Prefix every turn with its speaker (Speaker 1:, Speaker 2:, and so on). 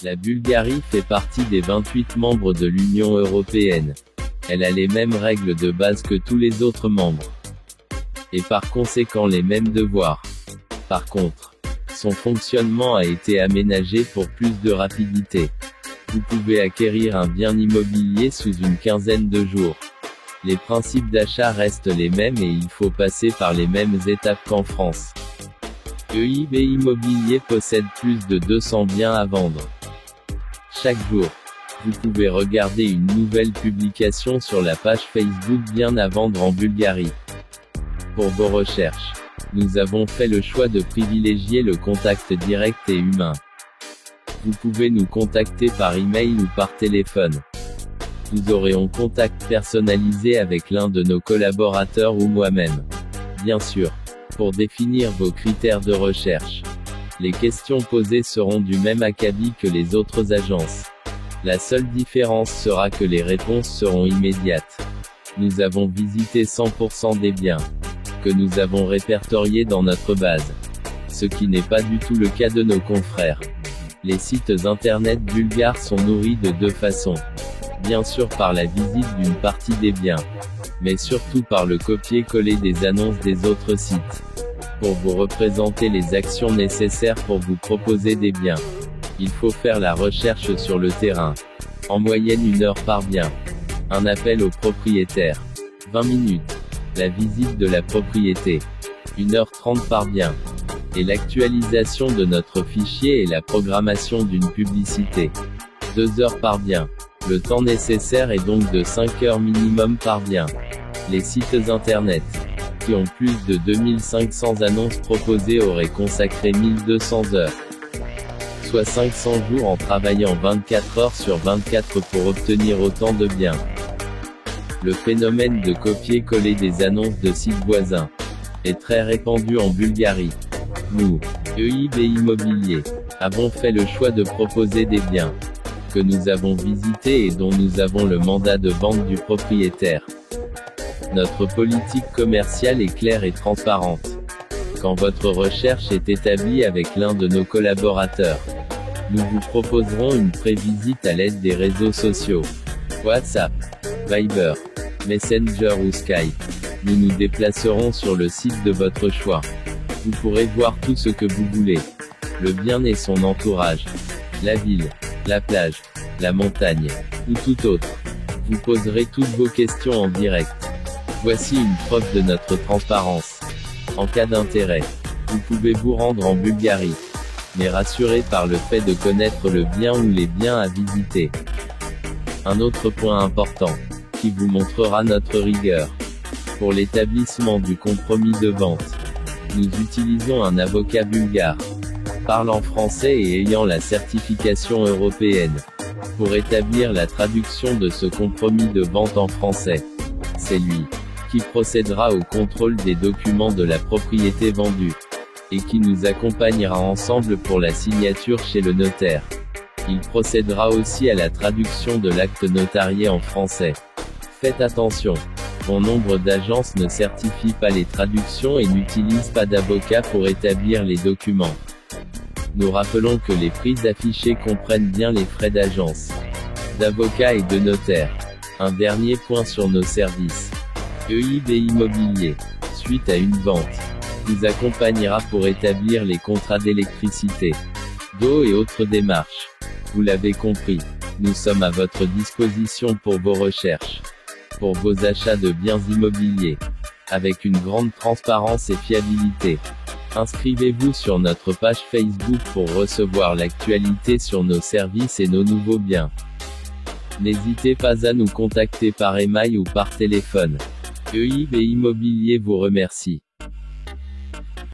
Speaker 1: La Bulgarie fait partie des 28 membres de l'Union européenne. Elle a les mêmes règles de base que tous les autres membres. Et par conséquent les mêmes devoirs. Par contre, son fonctionnement a été aménagé pour plus de rapidité. Vous pouvez acquérir un bien immobilier sous une quinzaine de jours. Les principes d'achat restent les mêmes et il faut passer par les mêmes étapes qu'en France. EIB Immobilier possède plus de 200 biens à vendre. Chaque jour, vous pouvez regarder une nouvelle publication sur la page Facebook Biens à vendre en Bulgarie. Pour vos recherches, nous avons fait le choix de privilégier le contact direct et humain. Vous pouvez nous contacter par email ou par téléphone. Nous aurons contact personnalisé avec l'un de nos collaborateurs ou moi-même. Bien sûr, pour définir vos critères de recherche. Les questions posées seront du même acabit que les autres agences. La seule différence sera que les réponses seront immédiates. Nous avons visité 100% des biens que nous avons répertoriés dans notre base. Ce qui n'est pas du tout le cas de nos confrères. Les sites internet bulgares sont nourris de deux façons. Bien sûr par la visite d'une partie des biens, mais surtout par le copier-coller des annonces des autres sites. Pour vous représenter les actions nécessaires pour vous proposer des biens, il faut faire la recherche sur le terrain. En moyenne 1 heure par bien. Un appel au propriétaire. 20 minutes. La visite de la propriété. 1h30 par bien. Et l'actualisation de notre fichier et la programmation d'une publicité. 2 heures par bien. Le temps nécessaire est donc de 5 heures minimum par bien. Les sites internet, qui ont plus de 2500 annonces proposées auraient consacré 1200 heures. Soit 500 jours en travaillant 24 heures sur 24 pour obtenir autant de biens. Le phénomène de copier-coller des annonces de sites voisins est très répandu en Bulgarie. Nous, EIB Immobilier, avons fait le choix de proposer des biens que nous avons visités et dont nous avons le mandat de vente du propriétaire. Notre politique commerciale est claire et transparente. Quand votre recherche est établie avec l'un de nos collaborateurs, nous vous proposerons une prévisite à l'aide des réseaux sociaux. WhatsApp, Viber, Messenger ou Skype. Nous nous déplacerons sur le site de votre choix. Vous pourrez voir tout ce que vous voulez. Le bien et son entourage. La ville, la plage, la montagne, ou tout autre. Vous poserez toutes vos questions en direct. Voici une preuve de notre transparence. En cas d'intérêt, vous pouvez vous rendre en Bulgarie, mais rassuré par le fait de connaître le bien ou les biens à visiter. Un autre point important, qui vous montrera notre rigueur. Pour l'établissement du compromis de vente, nous utilisons un avocat bulgare, parlant français et ayant la certification européenne, pour établir la traduction de ce compromis de vente en français. C'est lui qui procédera au contrôle des documents de la propriété vendue, et qui nous accompagnera ensemble pour la signature chez le notaire. Il procédera aussi à la traduction de l'acte notarié en français. Faites attention, bon nombre d'agences ne certifient pas les traductions et n'utilisent pas d'avocat pour établir les documents. Nous rappelons que les prix affichés comprennent bien les frais d'agence, d'avocat et de notaire. Un dernier point sur nos services. EIB Immobilier, suite à une vente, vous accompagnera pour établir les contrats d'électricité, d'eau et autres démarches. Vous l'avez compris, nous sommes à votre disposition pour vos recherches, pour vos achats de biens immobiliers, avec une grande transparence et fiabilité. Inscrivez-vous sur notre page Facebook pour recevoir l'actualité sur nos services et nos nouveaux biens. N'hésitez pas à nous contacter par email ou par téléphone. EIB Immobilier vous remercie.